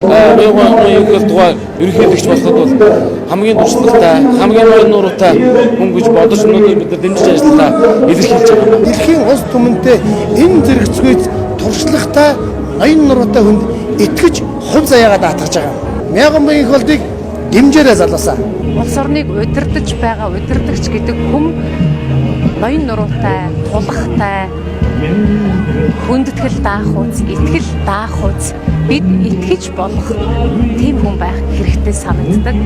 Тугаа ерөнхийлөгч болоход бол хамгийн туршлагатай, хамгийн ноён нуруутай хүн гэж бодож өнөөдөр бид дэмжиж ажиллаа илэрхийлж байгаа. Дэлхийн улс түмэнтэй энэ зэрэгцгүйц туршлагатай, ноён нуруутай хүнд итгэж хувь заяагаа даатгаж байгаа. Мянган мянган их болдыг дэмжээрэй залуусаа. Улс орныг удирдах байгаа удирдагч гэдэг хүм ноён нуруутай, тулахтай, хүндэтгэл даах үз, итгэл даах үз, бид итгэж болох тийм хүн байх хэрэгтэй санагддаг.